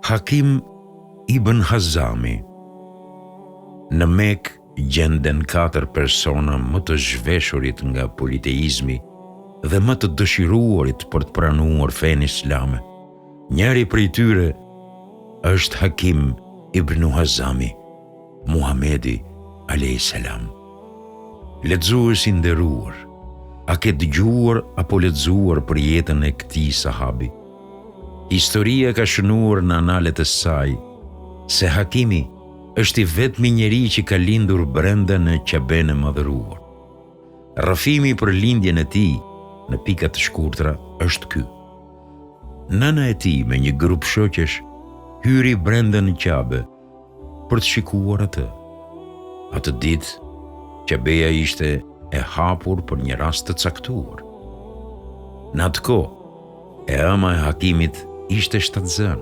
Hakim ibn Hazami. Në Mekë gjenden 4 persona më të zhveshurit nga politeizmi dhe më të dëshiruarit për të pranuar fenë islame. Njëri prej tyre është Hakim ibn Hazami, Muhamedi a.s. Lexuesi i nderuar, a ke dëgjuar apo lexuar për jetën e këtij sahabi? Historia ka shënuar në analet e saj se Hakimi është i vetmi njeri që ka lindur brenda në Qaben e madhëruar. Rrëfimi për lindjen e tij në pika të shkurtra është ky. Nëna e tij me një grup shoqesh hyri brenda në Qabe për të shikuar atë. Atë ditë, Qabeja ishte e hapur për një rast të caktuar. Në atë kohë, e ama e Hakimit ishte shtatzën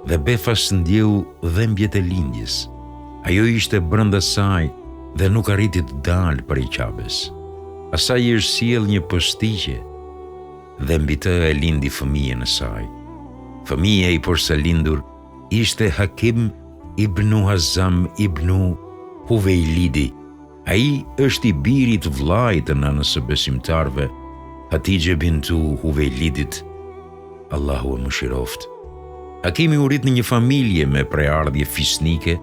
dhe befas ndjeu dhembjet e lindjes. Ajo ishte brenda saj dhe nuk arriti të dalë prej Qabes. Asaj i është sjell një postigje dhe mbi të e lindi fëmijën e saj. Fëmija i porsalindur ishte Hakim ibn Hazam ibn Huveilidi. Ai është i birit vllait të nënës së besimtarve, Hatixhe bintu Huveilidit, Allahu e mëshiroft. Hakimi u rit në një familje me preardhje fisnike,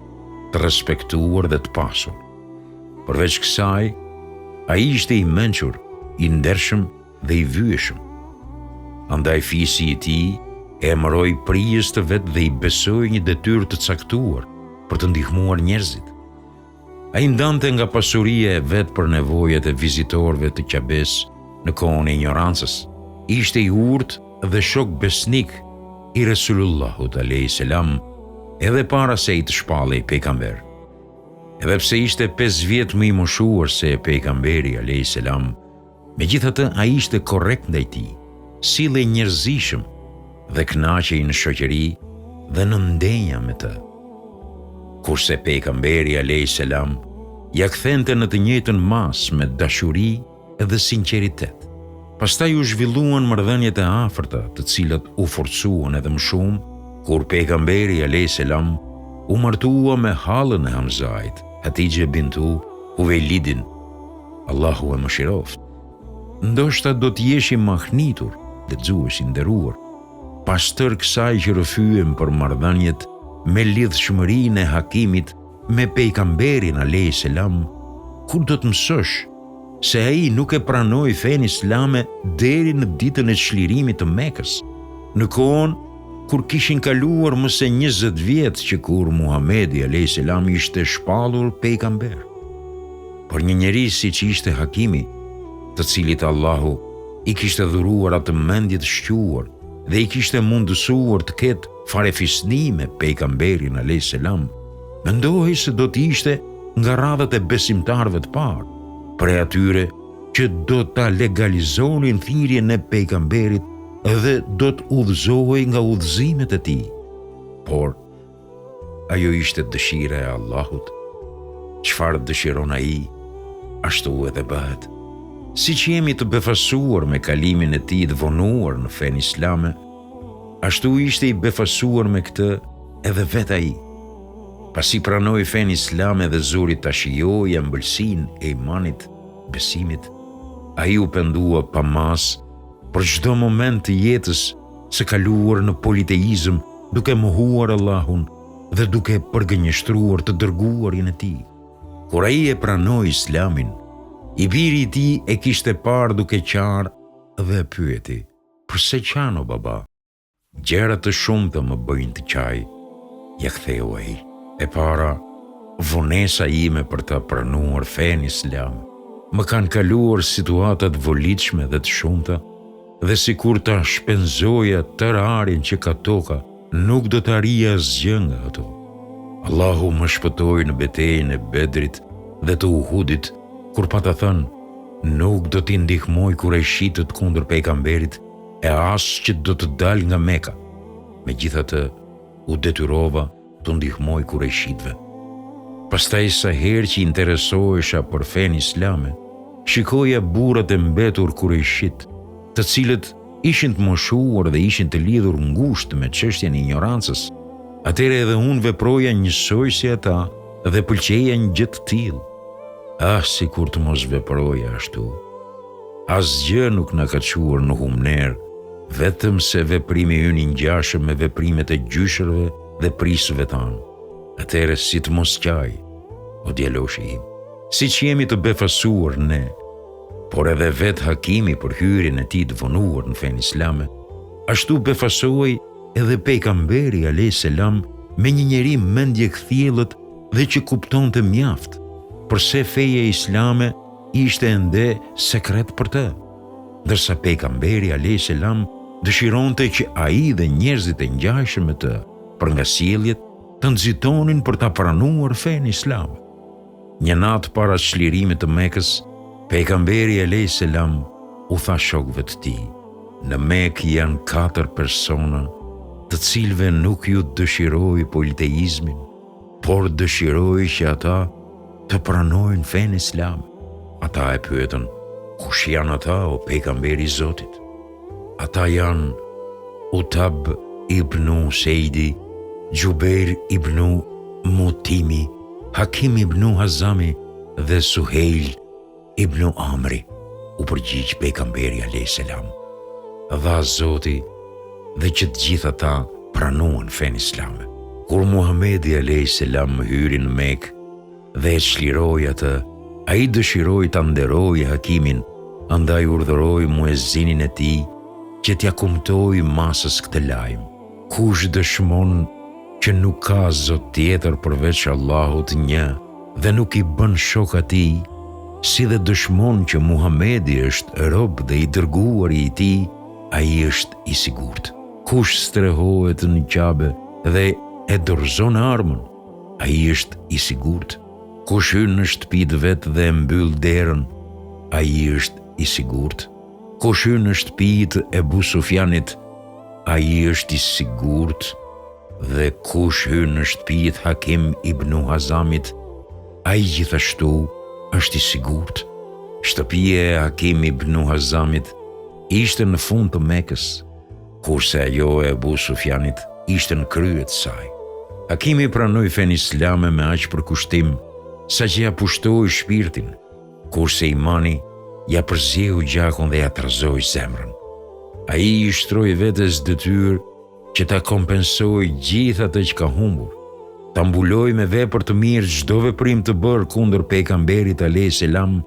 të respektuar dhe të pasur. Përveç kësaj, ai ishte i mençur, i ndershëm dhe i vyeshëm. Andaj fisi i tij e emëroi prijes të vet dhe i besoi një detyrë të caktuar për të ndihmuar njerëzit. Ai ndante nga pasuria e vet për nevojat e vizitorëve të Qabes në kohën e ignorancës. Ishte i urtë dhe shok besnik i Resulullahut a.s. edhe para se i të shpallej pejgamber. Edhe pse ishte 5 vjet më i moshuar se pejgamberi a.s., megjithatë ai ishte korrekt ndaj tij, sillej njerëzishëm dhe kënaqej në shoqëri dhe në ndenja me të. Kurse pejgamberi a.s. ja kthente në të njëjtën mas me dashuri dhe sinqeritet. Pastaj u zhvilluan marrëdhëniet e afërta, të cilat u forcuan edhe më shumë kur pejgamberi a.s. u martua me hallën e Hamzait, Hatixhe bintu Huveilidin, Allahu e mëshiroft. Ndoshta do të jeshi mahnitur, lexuesi i nderuar, pas tërë kësaj që rrëfyem për marrëdhëniet me lidhshmërinë e Hakimit me pejgamberin a.s., kur do të mësosh se ai nuk e pranoi fenë islame deri në ditën e çlirimit të Mekës, në kohën kur kishin kaluar më se 20 vjet që kur Muhamedi a.s. ishte shpallur pejgamber. Por një njeri si që ishte Hakimi, të cilit Allahu i kishte dhuruar atë mendje të shquar dhe i kishte mundësuar të ketë farefisni me pejgamberin a.s., mendohej se do të ishte nga radhët e besimtarëve të parë, prej atyre që do ta legalizonin thirrjen e pejgamberit dhe do të udhëzohej nga udhëzimet e tij. Por ajo ishte dëshira e Allahut. Çfarë dëshiron ai, ashtu edhe bëhet. Siç jemi të befasuar me kalimin e tij të vonuar në fenë islame, ashtu ishte i befasuar me këtë edhe vet ai. Pasi pranoi fenë islame dhe zuri ta shijoi ëmbëlsinë e imanit, besimit, ai u pendua pa mas për çdo moment të jetës së kaluar në politeizëm, duke mohuar Allahun dhe duke përgënjeshtruar të dërguarin e tij. Kur ai e pranoi islamin, i biri i tij e kishte parë duke qarë dhe e pyeti: "Pse qan o baba?" "Gjëra të shumta më bëjnë të qaj", ja ktheu ai. "E para, vonesa ime për ta pranuar fenë islam. Më kanë kaluar situatat volitshme dhe të shumta, dhe sikur ta shpenzoja tërë arin që ka toka, nuk do të arrija asgjë nga ato. Allahu më shpëtoi në betejën e Bedrit dhe të Uhudit, kur pata thënë, nuk do t'i ndihmoj Kurejshitët kundër pejgamberit e as që do të dal nga Meka. Megjithatë, u detyrova të ndihmoj Kurejshitëve. Pastaj sa herë që interesohesha për fenë islame, shikoja burrat e mbetur Kurejshit, të cilët ishin të moshuar dhe ishin të lidhur ngushtë me çështjen e ignorancës, Atëre edhe unë veproja njësoj si ata dhe pëlqeja një gjë të tillë. Si kur të mos veproja ashtu. Asgjë nuk na ka quar në humner, vetëm se veprimi ynë i ngjashëm me veprimet e gjyshërve dhe prisëve tanë. Atëre si të mos qaj, o djaloshi im, si që jemi të befasuar ne, por edhe vetë Hakimi për hyrjen e tij të vonuar në fenë islame, ashtu befasohej edhe pejgamberi alayhis salam me një njeri mendje kthjellët dhe që kuptonte mjaft, përse feja islame ishte ende sekret për të, ndërsa pejgamberi alayhis salam dëshironte që ai dhe njerëzit e ngjashëm me të, për nga sjelljet, të nxitonin për ta pranuar fenë islame. Një natë para çlirimit të Mekës, pejgamberi alayhis salam u tha shokëve të tij: "Në Mekë janë 4 persona, të cilëve nuk ju dëshiroj politeizmin, por dëshiroj që ata të pranojnë fenë islame." Ata e pyetën: "Kush janë ata, o pejgamberi i Zotit?" Ata janë Utab ibn Seidi, Gjubeir ibn Mutimi, Hakim ibn Hazami dhe Suheil ibn Amri, u përgjigj pejgamberi alayhis salam. Dha Zoti dhe që të gjithë ata pranuan fenë islame. Kur Muhamedi alayhis salam hyri në Mekë dhe e çliroi atë, ai dëshiroi ta nderojë Hakimin, andaj urdhëroi muezinin e tij që t'ja kumtoi masës këtë lajm: "Kush dëshmon që nuk ka Zot tjetër përveç Allahut një dhe nuk i bën shok atij, si dhe dëshmon që Muhamedi është rob dhe i dërguari i tij, ai është i sigurt. Kush strehohet në Qabe dhe e dorëzon armën, ai është i sigurt. Kush hyn në shtëpitë vet dhe e mbyll derën, ai është i sigurt. Kush hyn në shtëpitë e Ebu Sufjanit, ai është i sigurt. Dhe kush hyn në shtëpitë Hakim ibn Hazamit, ai gjithashtu është i sigurt." Shtëpia e Hakim ibn Hazamit ishte në fund të Mekës, kurse ajo e Ebu Sufjanit ishte në krye të saj. Hakimi pranoi fenë islame me aq përkushtim sa që ja pushtoi shpirtin, kurse imani ja përzeu gjakun dhe ja tërëzoi zemrën. Ai i shtroi vetes detyrë që ta kompensoj gjithë atë që ka humbur, ta mbuloj me vepër të mirë çdo veprim të bërë kundër pejgamberit alayhis salam,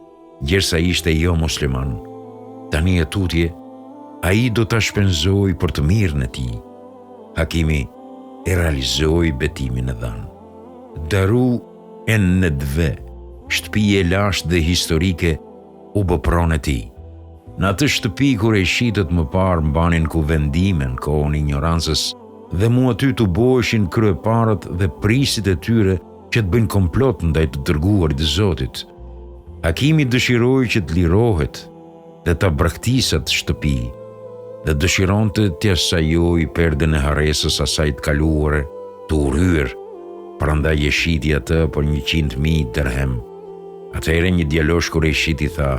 gjersa ishte jo musliman. Tani e tutje, ai do ta shpenzoi për të mirën e tij. Hakimi e realizoi betimin e dhënë. Daru en-Nedve, shtëpia e lashtë dhe historike, u bë pronë e tij. Në atë shtëpi kurejshitët më parë mbanin kuvendime në kohën e ignorancës dhe mu aty të boheshin kryeparët dhe prisit e tyre që të bëjnë komplot ndaj të dërguarit të Zotit. Hakimi dëshiroi që të lirohet dhe ta braktisat shtëpi dhe dëshironte t'ia sajojë perden e harresës asaj të kaluare të urryer, prandaj e shiti atë për 100.000 dirhem. Atëherë një djalosh kurejshit i tha: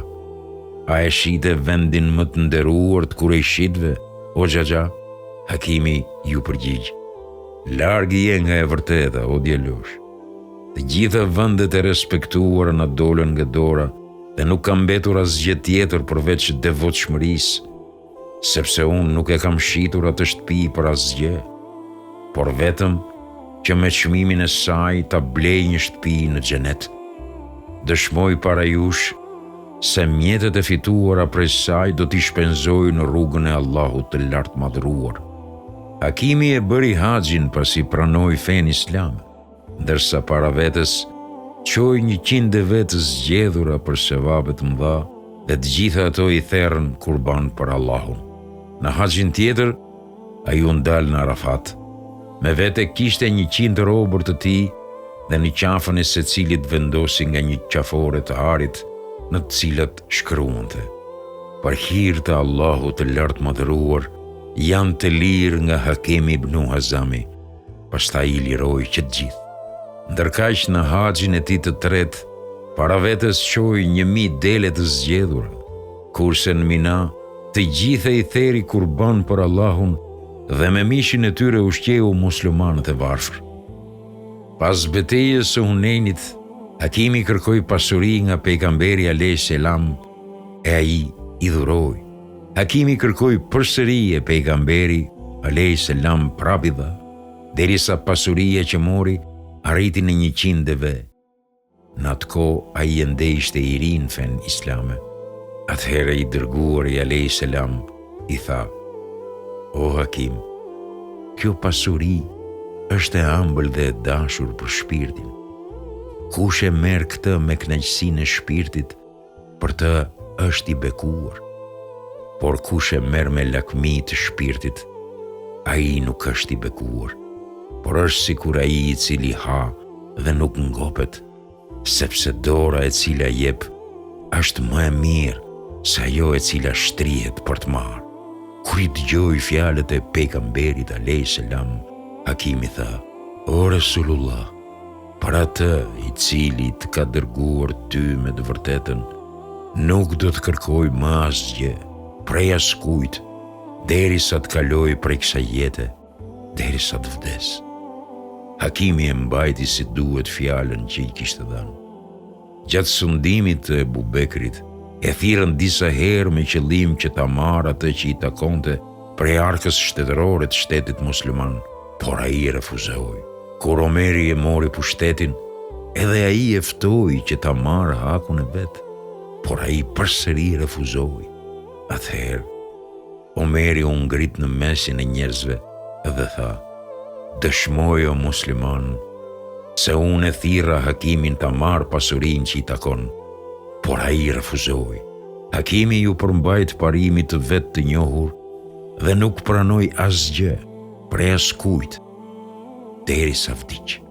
"A e shite vendin më të nderuar të kurejshitëve, o xhaxha?" Hakimi ju përgjigj: "Larg je nga e vërteta, o djalosh. Të gjitha vendet e respektuara na dolën nga dora dhe nuk ka mbetur asgjë tjetër përveç devotshmërisë, sepse unë nuk e kam shitur atë shtëpi për asgjë, por vetëm që me çmimin e saj ta blej një shtëpi në xhenet. Dëshmoj para jush se mjetet e fituara prej saj do t'i shpenzoj në rrugën e Allahut të lartë madhruar." Hakimi e bëri haxhin pasi pranoi fenë islame, ndërsa para vetes qoi 100 vetë zgjedhura për sevapet mëdha dhe të gjitha ato i therrën kurban për Allahun. Në haxhin tjetër, ai u ndal në Arafat. Me vete kishte 100 robër të tij dhe në qafën e secilit vendosi nga një qafore të arit në të cilat shkruante: "Për hir të Allahut të lartë madhëruar, janë të lirë nga Hakim ibn Hazami." Pastaj i liroi që të gjithë. Ndërkaq në haxhin e tij të tretë, para vetes qoi 1000 dele të zgjedhura, kurse në Mina të gjithë i theri kurban për Allahun dhe me mishin e tyre ushqeu muslimanët e varfër. Pas betejës së Hunenit, Hakimi kërkoi pasuri nga pejgamberi alayhis salam e ai i dhuroi. Hakimi kërkoi përsëri e pejgamberi alayhis salam prapidha, derisa pasuria që mori arriti në 100 deve. Në atë kohë ai ende ishte i ri në fen islame. Atëherë i dërguari alayhis salam i tha: "O Hakim, kjo pasuri është e ëmbël dhe e dashur për shpirtin. Kush e merr këtë me kënaqësinë e shpirtit, për të është i bekuar. Por kush e merr me lakmi të shpirtit, ai nuk është i bekuar, por është sikur ai i cili ha dhe nuk ngopet, sepse dora e cila jep është më e mirë se ajo e cila shtrihet për të marrë." Kur i dëgjoi fjalët e pejgamberit alayhis salam, Hakimi tha: "O Resulullah, për atë i cili të ka dërguar ty me të vërtetën, nuk do të kërkoj më asgjë prej askujt, derisa të kaloj prej kësaj jete, derisa të vdes." Hakimi e mbajti si duhet fjalën që i kishte dhënë. Gjatë sundimit të Ebu Bekrit, e thirrën disa herë me qëllim që ta marrë atë që i takonte prej arkës shtetërore të shtetit musliman, por ai refuzoi. Kur Omeri e mori pushtetin, edhe ai e ftoi që ta marrë hakun e vet, por ai përsëri refuzoi. Atëherë, Omeri u ngrit në mesin e njerëzve dhe tha: "Dëshmoj o musliman, se unë e thirra Hakimin ta marrë pasurinë që i takon, por ai refuzoi." Hakimi ju përmbajt parimit të vet të njohur dhe nuk pranoi asgjë prej askujt derisa vdiq.